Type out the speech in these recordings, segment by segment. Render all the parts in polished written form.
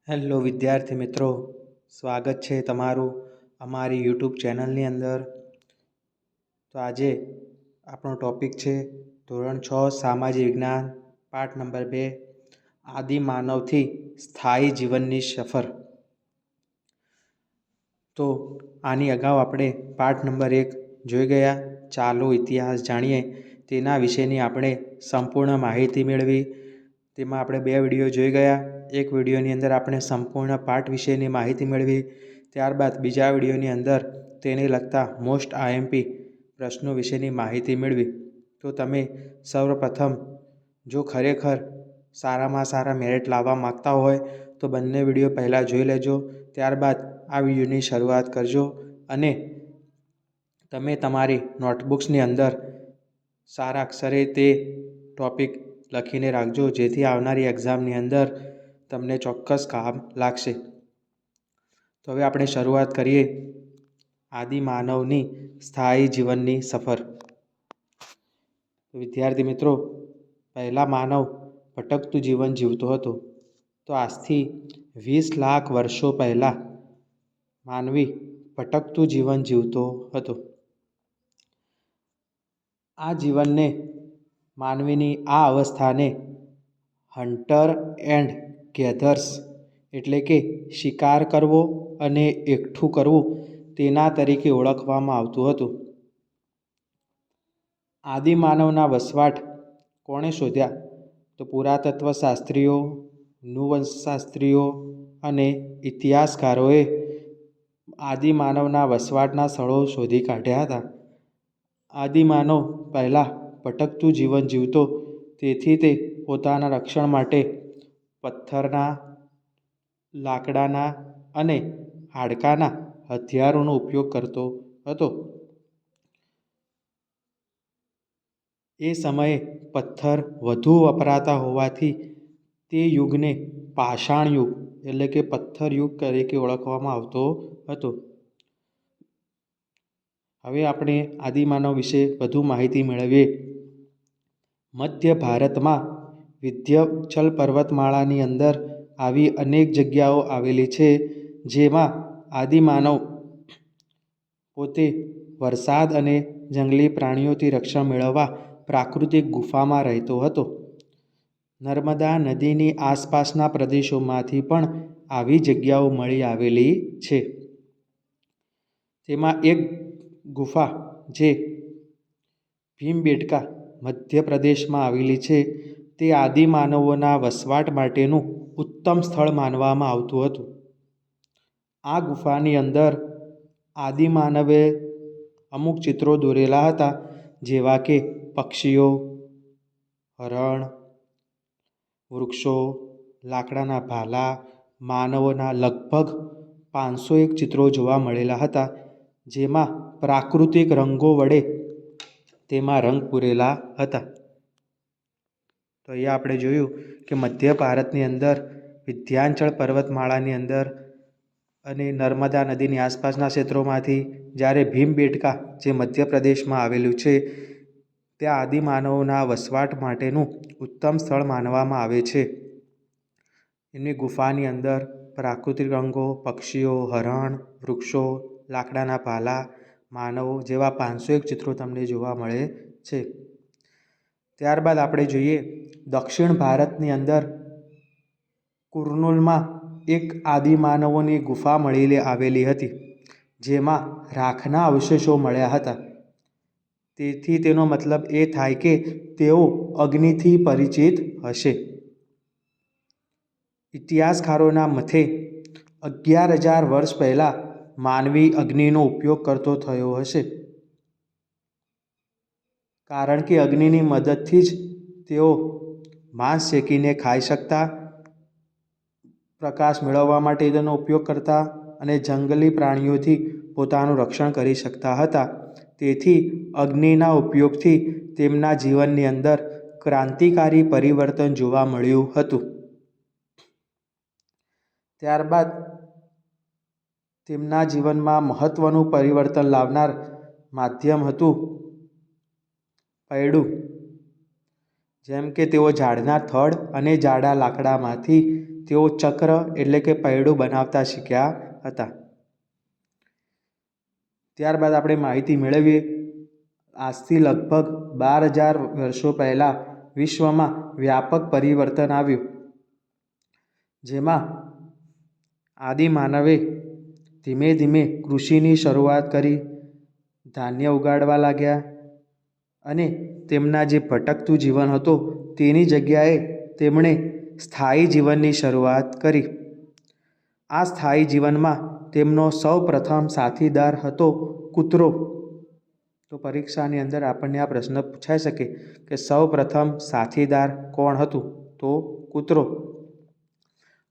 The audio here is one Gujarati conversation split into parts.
હેલો વિદ્યાર્થી મિત્રો, સ્વાગત છે તમારું અમારી યુટ્યુબ ચેનલની અંદર. તો આજે આપણો ટૉપિક છે ધોરણ 6 સામાજિક વિજ્ઞાન પાઠ નંબર 2 આદિ માનવથી સ્થાયી જીવનની સફર. તો આની અગાઉ આપણે પાઠ નંબર 1 જોઈ ગયા. ચાલો ઇતિહાસ જાણીએ તેના વિશેની આપણે સંપૂર્ણ માહિતી મેળવી. તેમાં આપણે 2 વિડીયો જોઈ ગયા. એક વિડીયોની અંદર આપણે સંપૂર્ણ પાઠ વિશેની માહિતી મેળવી. ત્યારબાદ બીજા વિડીયોની અંદર તેને લગતા મોસ્ટ આઈએમપી પ્રશ્નો વિશેની માહિતી મેળવી. તો તમે સર્વપ્રથમ જો ખરેખર સારામાં સારા મેરિટ લાવવા માગતા હોય તો બંને વિડીયો પહેલાં જોઈ લેજો. ત્યારબાદ આ વિડીયોની શરૂઆત કરજો અને તમે તમારી નોટબુક્સની અંદર સારા અક્ષરે તે ટૉપિક લખીને રાખજો, જેથી આવનારી એક્ઝામની અંદર તમને ચોક્કસ કામ લાગશે. તો હવે આપણે શરૂઆત કરીએ આદિ માનવની સ્થાયી જીવનની સફર. વિદ્યાર્થી મિત્રો, પહેલાં માનવ ભટકતું જીવન જીવતો હતો. તો આજથી 20 લાખ વર્ષો પહેલાં માનવી ભટકતું જીવન જીવતો હતો. આ જીવનને માનવીની આ અવસ્થાને હન્ટર એન્ડ ગેધર્સ એટલે કે શિકાર કરવો અને એકઠું કરવું તેના તરીકે ઓળખવામાં આવતું હતું. આદિમાનવના વસવાટ કોણે શોધ્યા? તો પુરાતત્વશાસ્ત્રીઓ, નૃવંશશાસ્ત્રીઓ અને ઇતિહાસકારોએ આદિમાનવના વસવાટના સ્થળો શોધી કાઢ્યા હતા. આદિમાનવ પહેલાં ભટકતું જીવન જીવતો, તેથી તે પોતાના રક્ષણ માટે પથ્થરના, લાકડાના અને હાડકાના હથિયારોનો ઉપયોગ કરતો હતો. એ સમયે પથ્થર વધુ વપરાતા હોવાથી તે યુગને પાષાણ યુગ એટલે કે પથ્થર યુગ તરીકે ઓળખવામાં આવતો હતો. હવે આપણે આદિમાનવ વિશે વધુ માહિતી મેળવીએ. મધ્ય ભારતમાં વિંધ્યાચલ પર્વતમાળાની અંદર આવી અનેક જગ્યાઓ આવેલી છે, જેમાં આદિમાનવ પોતે વરસાદ અને જંગલી પ્રાણીઓથી રક્ષણ મેળવવા પ્રાકૃતિક ગુફામાં રહેતો હતો. નર્મદા નદીની આસપાસના પ્રદેશોમાંથી પણ આવી જગ્યાઓ મળી આવેલી છે. તેમાં એક ગુફા જે ભીમબેટકા મધ્યપ્રદેશમાં આવેલી છે, તે આદિમાનવોના વસવાટ માટેનું ઉત્તમ સ્થળ માનવામાં આવતું હતું. આ ગુફાની અંદર આદિમાનવે અમુક ચિત્રો દોરેલા હતા, જેવા કે પક્ષીઓ, હરણ, વૃક્ષો, લાકડાના ભાલા, માનવોના લગભગ 501 ચિત્રો જોવા મળેલા હતા, જેમાં પ્રાકૃતિક રંગો વડે તેમાં રંગ પૂરેલા હતા. તો અહીંયા આપણે જોયું કે મધ્ય ભારતની અંદર વિંધ્યાચલ પર્વતમાળાની અંદર અને નર્મદા નદીની આસપાસના ક્ષેત્રોમાંથી જ્યારે ભીમબેટકા જે મધ્યપ્રદેશમાં આવેલું છે, ત્યાં આદિમાનવોના વસવાટ માટેનું ઉત્તમ સ્થળ માનવામાં આવે છે. એની ગુફાની અંદર પ્રાકૃતિક રંગો, પક્ષીઓ, હરણ, વૃક્ષો, લાકડાના ભાલા, માનવો જેવા 501 ચિત્રો તમને જોવા મળે છે. ત્યારબાદ આપણે જોઈએ દક્ષિણ ભારતની અંદર કુર્નુલમાં એક આદિમાનવોની ગુફા આવેલી હતી, જેમાં રાખના અવશેષો મળ્યા હતા. તેથી તેનો મતલબ એ થાય કે તેઓ અગ્નિથી પરિચિત હશે. ઇતિહાસકારોના મતે 11,000 વર્ષ પહેલાં માનવી અગ્નિનો ઉપયોગ કરતો થયો હશે, કારણ કે અગ્નિની મદદથી જ તેઓ માંસ શેકીને ખાઈ શકતા, પ્રકાશ મેળવવા માટે તેનો ઉપયોગ કરતા અને જંગલી પ્રાણીઓથી પોતાનું રક્ષણ કરી શકતા હતા. તેથી અગ્નિના ઉપયોગથી તેમના જીવનની અંદર ક્રાંતિકારી પરિવર્તન જોવા મળ્યું હતું. ત્યારબાદ તેમના જીવનમાં મહત્ત્વનું પરિવર્તન લાવનાર માધ્યમ હતું પૈડું. જેમ કે તેઓ ઝાડના થડ અને જાડા લાકડામાંથી તેઓ ચક્ર એટલે કે પૈડું બનાવતા શીખ્યા હતા. ત્યારબાદ આપણે માહિતી મેળવીએ. આજથી લગભગ 12,000 વર્ષો પહેલાં વિશ્વમાં વ્યાપક પરિવર્તન આવ્યું, જેમાં આદિમાનવે ધીમે ધીમે કૃષિની શરૂઆત કરી, ધાન્ય ઉગાડવા લાગ્યા અને તેમના જે ભટકતું જીવન હતું તેની જગ્યાએ તેમણે સ્થાયી જીવનની શરૂઆત કરી. આ સ્થાયી જીવનમાં તેમનો સૌ પ્રથમ સાથીદાર હતો કૂતરો. તો પરીક્ષાની અંદર આપણને આ પ્રશ્ન પૂછાઈ શકે કે સૌ પ્રથમ સાથીદાર કોણ હતું? તો કૂતરો.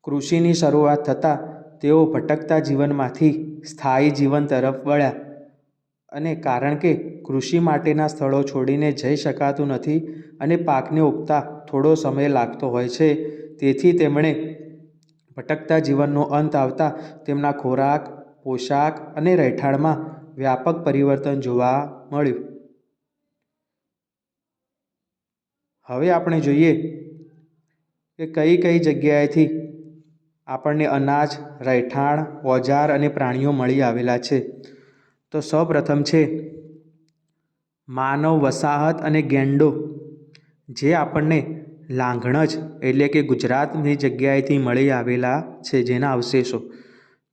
કૃષિની શરૂઆત થતાં તેઓ ભટકતા જીવનમાંથી સ્થાયી જીવન તરફ વળ્યા અને કારણ કે કૃષિ માટેના સ્થળો છોડીને જઈ શકાતું નથી અને પાકને ઉગતા થોડો સમય લાગતો હોય છે, તેથી તેમણે ભટકતા જીવનનો અંત આવતા તેમના ખોરાક, પોશાક અને રહેઠાણમાં વ્યાપક પરિવર્તન જોવા મળ્યું. હવે આપણે જોઈએ કે કઈ કઈ જગ્યાએથી આપણને અનાજ, રહેઠાણ, ઓજાર અને પ્રાણીઓ મળી આવેલા છે. તો સૌપ્રથમ છે માનવ વસાહત અને ગેંડો, જે આપણને લાંઘણજ એટલે કે ગુજરાતની જગ્યાએથી મળી આવેલા છે, જેના અવશેષો.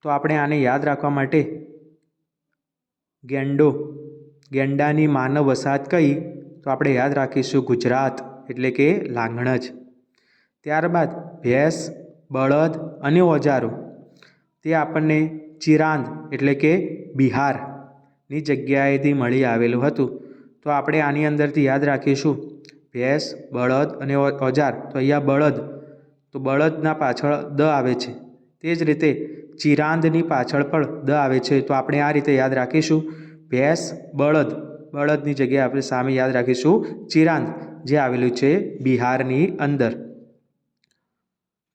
તો આપણે આને યાદ રાખવા માટે ગેંડાની માનવ વસાહત કઈ? તો આપણે યાદ રાખીશું ગુજરાત એટલે કે લાંઘણજ. ત્યારબાદ ભેંસ, બળદ અને ઓજારો, તે આપણને ચિરાંદ એટલે કે બિહારની જગ્યાએથી મળી આવેલું હતું. તો આપણે આની અંદરથી યાદ રાખીશું ભેંસ, બળદ અને ઓજાર. તો અહીંયા બળદ, તો બળદના પાછળ દ આવે છે, તે જ રીતે ચિરાંદની પાછળ પણ દ આવે છે. તો આપણે આ રીતે યાદ રાખીશું ભેંસ, બળદ. બળદની જગ્યાએ આપણે સામે યાદ રાખીશું ચિરાંદ, જે આવેલું છે બિહારની અંદર.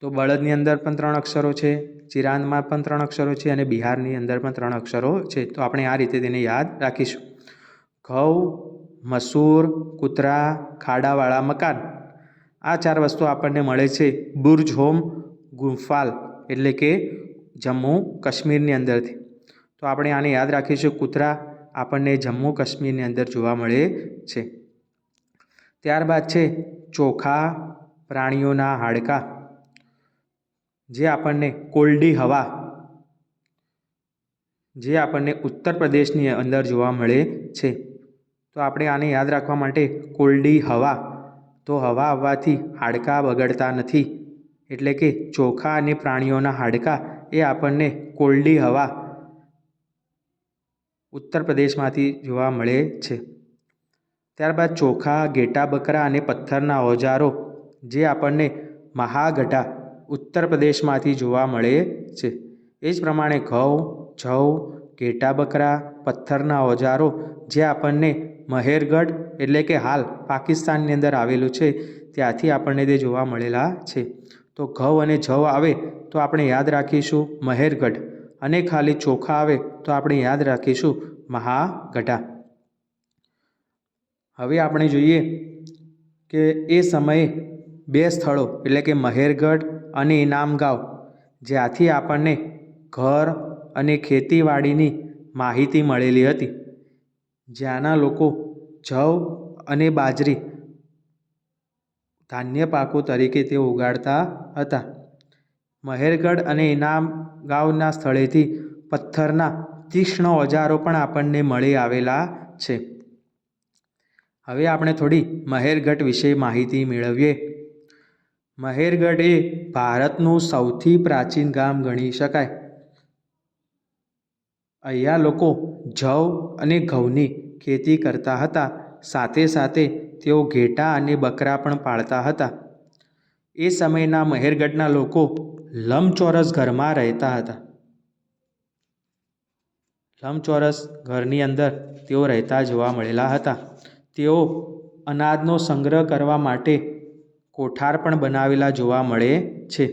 તો બળદની અંદર પણ 3 અક્ષરો છે, ચિરાંદમાં પણ 3 અક્ષરો છે અને બિહારની અંદર પણ 3 અક્ષરો છે. તો આપણે આ રીતે તેને યાદ રાખીશું. ઘઉં, મસૂર, કૂતરા, ખાડાવાળા મકાન, આ 4 વસ્તુ આપણને મળે છે બુર્જ હોમ ગુફાલ એટલે કે જમ્મુ કાશ્મીરની અંદરથી. તો આપણે આને યાદ રાખીશું. કૂતરા આપણને જમ્મુ કાશ્મીરની અંદર જોવા મળે છે. ત્યારબાદ છે ચોખા, પ્રાણીઓના હાડકાં, જે આપણને કોલ્ડી હવા, જે આપણને ઉત્તર પ્રદેશની અંદર જોવા મળે છે. તો આપણે આને યાદ રાખવા માટે કોલ્ડી હવા, તો હવા આવવાથી હાડકાં બગડતા નથી, એટલે કે ચોખા અને પ્રાણીઓના હાડકાં એ આપણને કોલ્ડી હવા ઉત્તર પ્રદેશમાંથી જોવા મળે છે. ત્યારબાદ ચોખા, ઘેટા બકરા અને પથ્થરના ઓજારો, જે આપણને મહાગઢા ઉત્તર પ્રદેશમાંથી જોવા મળે છે. એ જ પ્રમાણે ઘઉં, જવ, ઘેટા બકરા, પથ્થરના ઓજારો, જે આપણને મહેરગઢ એટલે કે હાલ પાકિસ્તાનની અંદર આવેલું છે, ત્યાંથી આપણને તે જોવા મળેલા છે. તો ઘઉં અને જવ આવે તો આપણે યાદ રાખીશું મહેરગઢ, અને ખાલી ચોખા આવે તો આપણે યાદ રાખીશું મહાગઢા. હવે આપણે જોઈએ કે એ સમયે 2 સ્થળો એટલે કે મહેરગઢ અને ઇનામગાંવ, જ્યાંથી આપણને ઘર અને ખેતીવાડીની માહિતી મળેલી હતી, જ્યાંના લોકો જવ અને બાજરી ધાન્ય પાકો તરીકે તે ઉગાડતા હતા. મહેરગઢ અને ઇનામગાંવના સ્થળેથી પથ્થરના તીક્ષ્ણ ઓજારો પણ આપણને મળી આવેલા છે. હવે આપણે થોડી મહેરગઢ વિશે માહિતી મેળવીએ. મહેરગઢ એ ભારતનું સૌથી પ્રાચીન ગામ ગણી શકાય. અહીંયા લોકો જવ અને ઘઉંની ખેતી કરતા હતા, સાથે સાથે તેઓ ઘેટાં અને બકરા પણ પાળતા હતા. એ સમયના મહેરગઢના લોકો લંબચોરસ ઘરમાં રહેતા હતા. લંબચોરસ ઘરની અંદર તેઓ રહેતા જોવા મળેલા હતા. તેઓ અનાજનો સંગ્રહ કરવા માટે કોઠાર પણ બનાવેલા જોવા મળે છે.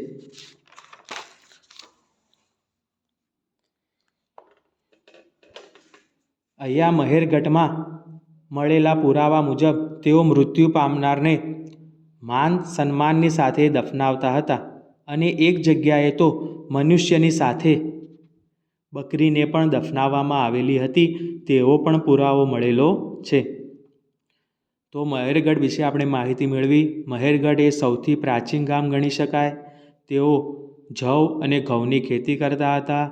અહીંયા મહેરગઢમાં મળેલા પુરાવા મુજબ તેઓ મૃત્યુ પામનારને માન સન્માનની સાથે દફનાવતા હતા અને એક જગ્યાએ તો મનુષ્યની સાથે બકરીને પણ દફનાવવામાં આવેલી હતી તેવો પણ પુરાવો મળેલો છે. તો મહેરગઢ વિશે આપણે માહિતી મેળવી. મહેરગઢ એ સૌથી પ્રાચીન ગામ ગણી શકાય. તેઓ જવ અને ઘઉંની ખેતી કરતા હતા.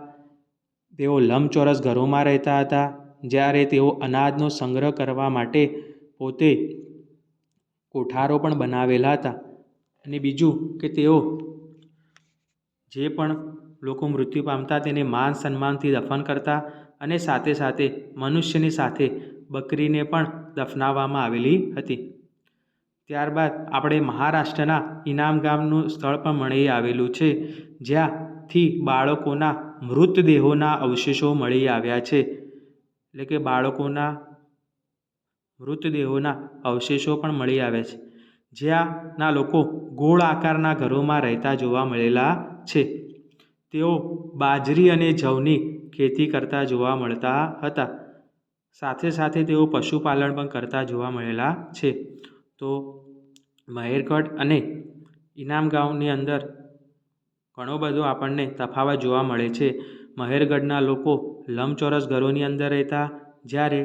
તેઓ લંબચોરસ ઘરોમાં રહેતા હતા. જ્યારે તેઓ અનાજનો સંગ્રહ કરવા માટે પોતે કોઠારો પણ બનાવેલા હતા. અને બીજું કે તેઓ જે પણ લોકો મૃત્યુ પામતા તેને માન સન્માનથી દફન કરતા અને સાથે સાથે મનુષ્યની સાથે બકરીને પણ દફનાવવામાં આવેલી હતી. ત્યારબાદ આપણે મહારાષ્ટ્રના ઇનામ ગામનું સ્થળ પણ મળી આવેલું છે, જ્યાંથી બાળકોના મૃતદેહોના અવશેષો મળી આવ્યા છે. એટલે કે બાળકોના મૃતદેહોના અવશેષો પણ મળી આવ્યા છે, જ્યાંના લોકો ગોળ આકારના ઘરોમાં રહેતા જોવા મળેલા છે. તેઓ બાજરી અને જવની ખેતી કરતા જોવા મળતા હતા. સાથે સાથે તેઓ પશુપાલન પણ કરતા જોવા મળેલા છે. તો મહેરગઢ અને ઇનામ ગામની અંદર ઘણો બધો આપણને તફાવત જોવા મળે છે. મહેરગઢના લોકો લંબચોરસ ઘરોની અંદર રહેતા, જ્યારે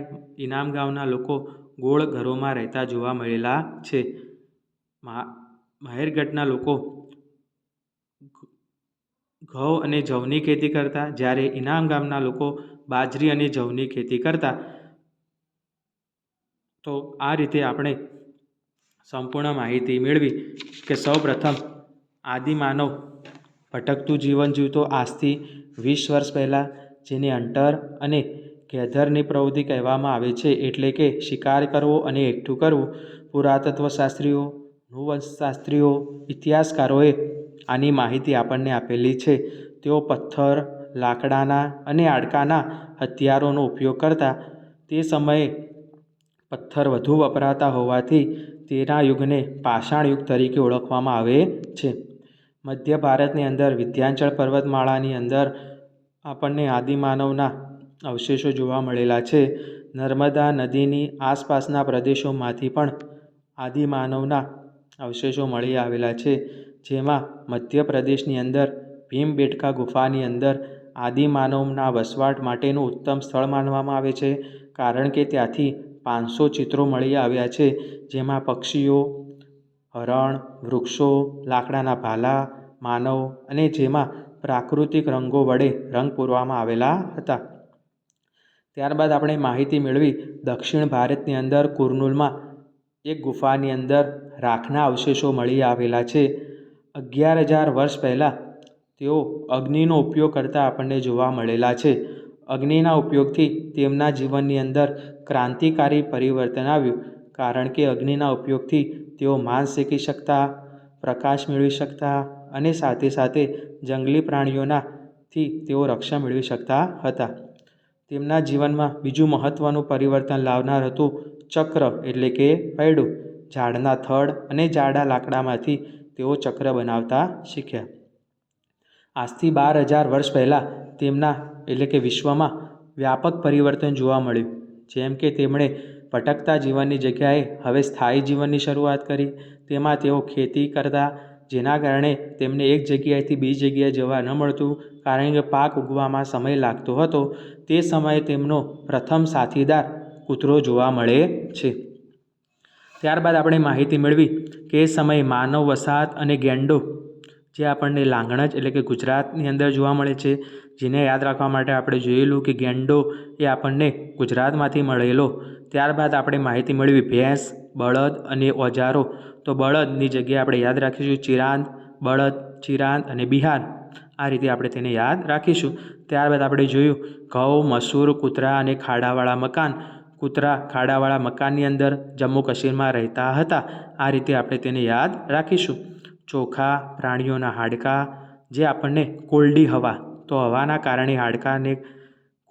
ઇનામ ગામના લોકો ગોળ ઘરોમાં રહેતા જોવા મળેલા છે. મહેરગઢના લોકો ઘઉં અને જવની ખેતી કરતા, જ્યારે ઇનામ ગામના લોકો બાજરી અને જવની ખેતી કરતા. તો આ રીતે આપણે સંપૂર્ણ માહિતી મેળવી કે સૌપ્રથમ આદિમાનવ ભટકતું જીવન જીવતો આજથી 20 વર્ષ પહેલાં, જેને હન્ટર અને ગેધરની પ્રવૃત્તિ કહેવામાં આવે છે. એટલે કે શિકાર કરવો અને એકઠું કરવું. પુરાતત્વશાસ્ત્રીઓ, નૃવંશશાસ્ત્રીઓ, ઇતિહાસકારોએ આની માહિતી આપણને આપેલી છે. તેઓ પથ્થર, લાકડાના અને હાડકાના હથિયારોનો ઉપયોગ કરતા. તે સમયે પથ્થર વધુ વપરાતા હોવાથી તેના યુગને પાષાણ યુગ તરીકે ઓળખવામાં આવે છે. મધ્ય ભારતની અંદર વિંધ્યાચલ પર્વતમાળાની અંદર આપણને આદિમાનવના અવશેષો જોવા મળેલા છે. નર્મદા નદીની આસપાસના પ્રદેશોમાંથી પણ આદિમાનવના અવશેષો મળી આવેલા છે. જેમાં મધ્યપ્રદેશની અંદર ભીમબેટકા ગુફાની અંદર આદિમાનવના વસવાટ માટેનું ઉત્તમ સ્થળ માનવામાં આવે છે, કારણ કે ત્યાંથી 500 ચિત્રો મળી આવ્યા છે, જેમાં પક્ષીઓ, હરણ, વૃક્ષો, લાકડાના ભાલા, માનવ અને જેમાં પ્રાકૃતિક રંગો વડે રંગ પૂરવામાં આવેલા હતા. ત્યારબાદ આપણે માહિતી મેળવી દક્ષિણ ભારતની અંદર કુર્નૂલમાં એક ગુફાની અંદર રાખના અવશેષો મળી આવેલા છે. 11,000 વર્ષ પહેલાં તેઓ અગ્નિનો ઉપયોગ કરતા આપણને જોવા મળેલા છે. અગ્નિના ઉપયોગથી તેમના જીવનની અંદર ક્રાંતિકારી પરિવર્તન આવ્યું, કારણ કે અગ્નિના ઉપયોગથી તેઓ માંસ શેકી શકતા, પ્રકાશ મેળવી શકતા અને સાથે સાથે જંગલી પ્રાણીઓનાથી તેઓ રક્ષણ મેળવી શકતા હતા. તેમના જીવનમાં બીજું મહત્ત્વનું પરિવર્તન લાવનાર હતું ચક્ર, એટલે કે પૈડું. ઝાડના થડ અને જાડા લાકડામાંથી તેઓ ચક્ર બનાવતા શીખ્યા. આજથી 12,000 વર્ષ પહેલાં તેમના એટલે કે વિશ્વમાં વ્યાપક પરિવર્તન જોવા મળ્યું. જેમ કે તેમણે ભટકતા જીવનની જગ્યાએ હવે સ્થાયી જીવનની શરૂઆત કરી. તેમાં તેઓ ખેતી કરતા, જેના કારણે તેમને એક જગ્યાએથી બીજી જગ્યાએ જવા ન મળતું, કારણ કે પાક ઉગવામાં સમય લાગતો હતો. તે સમયે તેમનો પ્રથમ સાથીદાર કૂતરો જોવા મળે છે. ત્યારબાદ આપણે માહિતી મેળવી કે એ સમયે માનવ વસાહત અને ગેંડો, જે આપણને લાંગણજ એટલે કે ગુજરાતની અંદર જોવા મળે છે. જેને યાદ રાખવા માટે આપણે જોયેલું કે ગેંડો એ આપણને ગુજરાતમાંથી મળેલો. ત્યારબાદ આપણે માહિતી મેળવી ભેંસ, બળદ અને ઓજારો. તો બળદની જગ્યાએ આપણે યાદ રાખીશું ચિરાંદ, બળદ, ચિરાંદ અને બિહાર. આ રીતે આપણે તેને યાદ રાખીશું. ત્યારબાદ આપણે જોયું ઘઉં, મસૂર, કૂતરા અને ખાડાવાળા મકાન. કૂતરા ખાડાવાળા મકાનની અંદર જમ્મુ કાશ્મીરમાં રહેતા હતા. આ રીતે આપણે તેને યાદ રાખીશું. ચોખા, પ્રાણીઓના હાડકાં, જે આપણને કોલ્ડી હવા, તો હવાના કારણે હાડકાને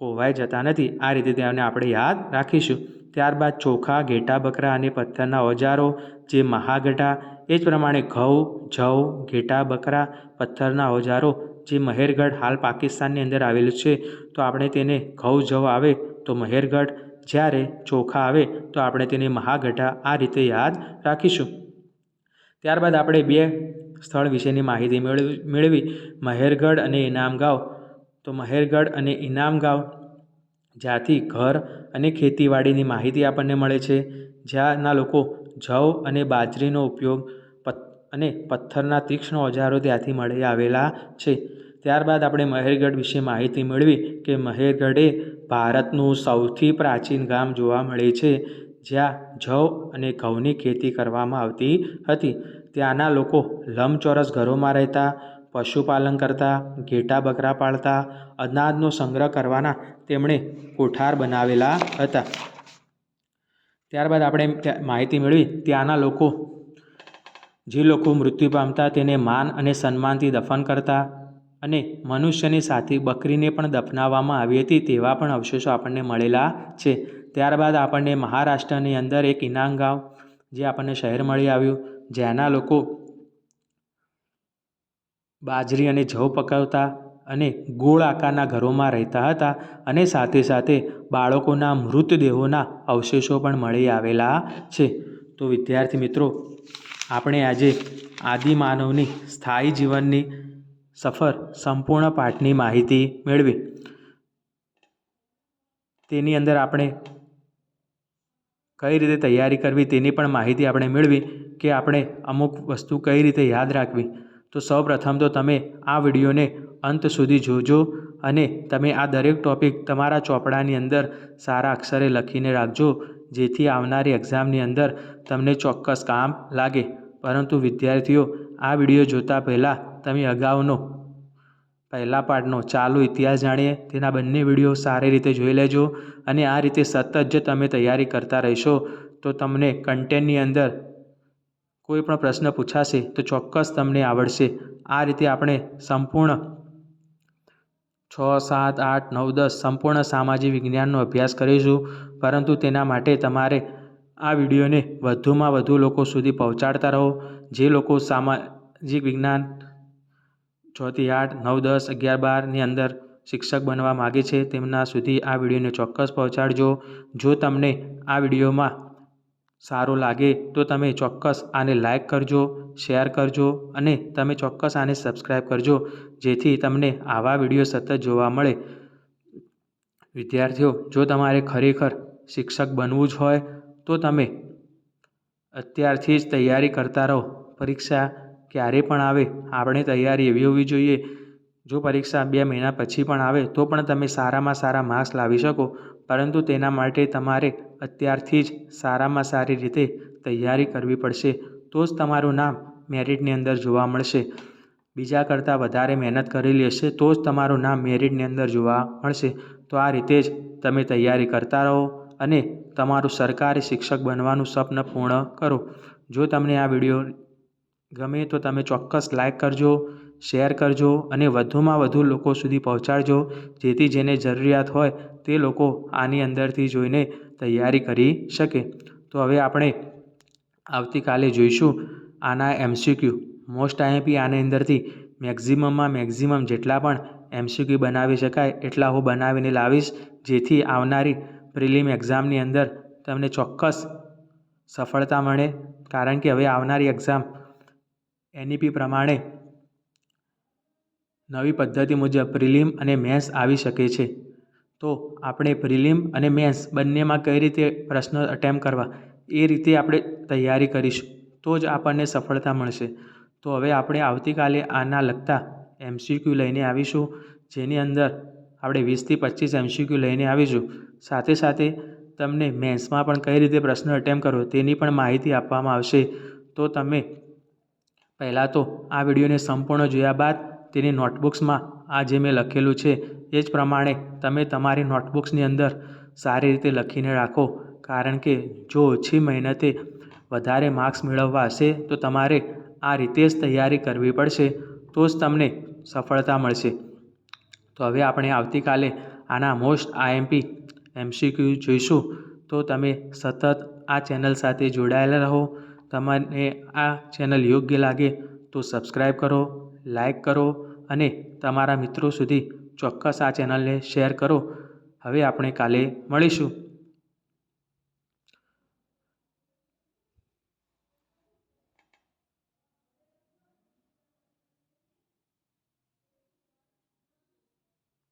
કોવાઈ જતા નથી. આ રીતે તેને આપણે યાદ રાખીશું. ત્યારબાદ ચોખા, ઘેટા બકરા અને પથ્થરના ઓજારો, જે મહાગઢા. એ જ પ્રમાણે ઘઉં, જવ, ઘેટા બકરા, પથ્થરના ઓજારો, જે મહેરગઢ હાલ પાકિસ્તાનની અંદર આવેલું છે. તો આપણે તેને ઘઉં જવ આવે તો મહેરગઢ, જ્યારે ચોખા આવે તો આપણે તેને મહાગઢા. આ રીતે યાદ રાખીશું. ત્યારબાદ આપણે 2 સ્થળ વિશેની માહિતી મેળવી. મહેરગઢ અને ઇનામગાંવ. તો મહેરગઢ અને ઇનામગાંવ જ્યાંથી ઘર અને ખેતીવાડીની માહિતી આપણને મળે છે, જ્યાંના લોકો જવ અને બાજરીનો ઉપયોગ અને પથ્થરના તીક્ષ્ણ ઓજારો ત્યાંથી મળી આવેલા છે. ત્યારબાદ આપણે મહેરગઢ વિશે માહિતી મેળવી કે મહેરગઢ એ ભારતનું સૌથી પ્રાચીન ગામ જોવા મળે છે, જ્યાં જવ અને ઘઉંની ખેતી કરવામાં આવતી હતી. ત્યાંના લોકો લંબચોરસ ઘરોમાં રહેતા, પશુપાલન કરતા, ઘેટા બકરા પાળતા, અનાજનો સંગ્રહ કરવાના તેમણે કોઠાર બનાવેલા હતા. ત્યારબાદ આપણે માહિતી મેળવી ત્યાંના લોકો જે લોકો મૃત્યુ પામતા તેને માન અને સન્માનથી દફન કરતા અને મનુષ્યની સાથે બકરીને પણ દફનાવવામાં આવી હતી તેવા પણ અવશેષો આપણને મળેલા છે. ત્યારબાદ આપણને મહારાષ્ટ્રની અંદર એક ઇનામગાંવ જે આપણને શહેર મળી આવ્યું, જ્યાંના લોકો બાજરી અને જવ પકવતા અને ગોળ આકારના ઘરોમાં રહેતા હતા અને સાથે સાથે બાળકોના મૃતદેહોના અવશેષો પણ મળી આવેલા છે. તો વિદ્યાર્થી મિત્રો, આપણે આજે આદિમાનવની સ્થાયી જીવનની સફર સંપૂર્ણ પાઠની માહિતી મેળવી. તેની અંદર આપણે કઈ રીતે તૈયારી કરવી તેની પણ માહિતી આપણે મેળવી કે આપણે અમુક વસ્તુ કઈ રીતે યાદ રાખવી. તો સૌપ્રથમ તો તમે આ વિડીયોને અંત સુધી જોજો અને તમે આ દરેક ટૉપિક તમારા ચોપડાની અંદર સારા અક્ષરે લખીને રાખજો, જેથી આવનારી એક્ઝામની અંદર તમને ચોક્કસ કામ લાગે. પરંતુ વિદ્યાર્થીઓ, આ વિડીયો જોતાં પહેલાં તમે અગાઉનો પહેલા પાઠનો ચાલુ ઇતિહાસ જાણીએ તેના બંને વિડીયો સારી રીતે જોઈ લેજો અને આ રીતે સતત જો તમે તૈયારી કરતા રહેશો તો તમને કન્ટેન્ટની અંદર કોઈ પણ પ્રશ્ન પૂછાશે તો ચોક્કસ તમને આવડશે. આ રીતે આપણે સંપૂર્ણ 6, 7, 8, 9, 10 સંપૂર્ણ સામાજિક વિજ્ઞાનનો અભ્યાસ કરીશું. પરંતુ તેના માટે તમારે આ વિડીયોને વધુમાં વધુ લોકો સુધી પહોંચાડતા રહો. જે લોકો સામાજિક વિજ્ઞાન 6 થી 8, 9, 10, 11, 12ની અંદર શિક્ષક બનવા માગે છે તેમના સુધી આ વિડીયોને ચોક્કસ પહોંચાડજો. જો તમને આ વિડીયોમાં સારું લાગે તો તમે ચોક્કસ આને લાઈક કરજો, શેર કરજો અને તમે ચોક્કસ આને સબસ્ક્રાઈબ કરજો, જેથી તમને આવા વિડીયો સતત જોવા મળે. વિદ્યાર્થીઓ, જો તમારે ખરેખર શિક્ષક બનવું જ હોય તો તમે અત્યારથી જ તૈયારી કરતા રહો. પરીક્ષા ક્યારે પણ આવે આપણે તૈયારી એવી હોવી જોઈએ, જો પરીક્ષા 2 મહિના પછી પણ આવે તો પણ તમે સારામાં સારા માર્ક્સ લાવી શકો. પરંતુ તેના માટે તમારે અત્યારથી જ સારામાં સારી રીતે તૈયારી કરવી પડશે. તો જ તમારું નામ મેરિટની અંદર જોવા મળશે. બીજા કરતાં વધારે મહેનત કરેલી હશે તો જ તમારું નામ મેરિટની અંદર જોવા મળશે. તો આ રીતે જ તમે તૈયારી કરતા રહો અને તમારું સરકારી શિક્ષક બનવાનું સ્વપ્ન પૂર્ણ કરો. જો તમને આ વિડીયો ગમે તો તમે ચોક્કસ લાઈક કરજો, શેર કરજો અને વધુમાં વધુ લોકો સુધી પહોંચાડજો, જેથી જેને જરૂરિયાત હોય તે લોકો આની અંદરથી જોઈને તૈયારી કરી શકે. તો હવે આપણે આવતીકાલે જોઈશું આના MCQ મોસ્ટ આઈએમપી. આની અંદરથી મેક્ઝિમમ જેટલા પણ MCQ બનાવી શકાય એટલા હું બનાવીને લાવીશ, જેથી આવનારી પ્રિલિમ એક્ઝામની અંદર તમને ચોક્કસ સફળતા મળે. કારણ કે હવે આવનારી એક્ઝામ NEP પ્રમાણે નવી પદ્ધતિ મુજબ પ્રિલિમ અને મેન્સ આવી શકે છે. તો આપણે પ્રિલિમ અને મેન્સ બંનેમાં કઈ રીતે પ્રશ્નો અટેમ્પ્ટ કરવા એ રીતે આપણે તૈયારી કરીશું તો જ આપણને સફળતા મળશે. તો હવે આપણે આવતીકાલે આના લગતા MCQ લઈને આવીશું, જેની અંદર આપણે 20 થી 25 MCQ લઈને આવીશું. સાથે સાથે તમને મેન્સમાં પણ કઈ રીતે પ્રશ્ન અટેમ્પ્ટ કરવો તેની પણ માહિતી આપવામાં આવશે. તો તમે પહેલાં તો આ વિડીયોને સંપૂર્ણ જોયા બાદ તેની નોટબુક્સમાં આ જે મેં લખેલું છે એ જ પ્રમાણે તમે તમારી નોટબુક્સની અંદર સારી રીતે લખીને રાખો. કારણ કે જો ઓછી મહેનતે વધારે માર્ક્સ મેળવવા હશે તો તમારે આ રીતે જ તૈયારી કરવી પડશે, તો જ તમને સફળતા મળશે. તો હવે આપણે આવતીકાલે આના મોસ્ટ આઈએમપી MCQ જોઈશું. તો તમે સતત આ ચેનલ સાથે જોડાયેલા રહો. તમને આ ચેનલ યોગ્ય લાગે તો સબસ્ક્રાઈબ કરો, લાઈક કરો અને તમારા મિત્રો સુધી ચોક્કસ આ ચેનલને શેર કરો. હવે આપણે કાલે મળીશું.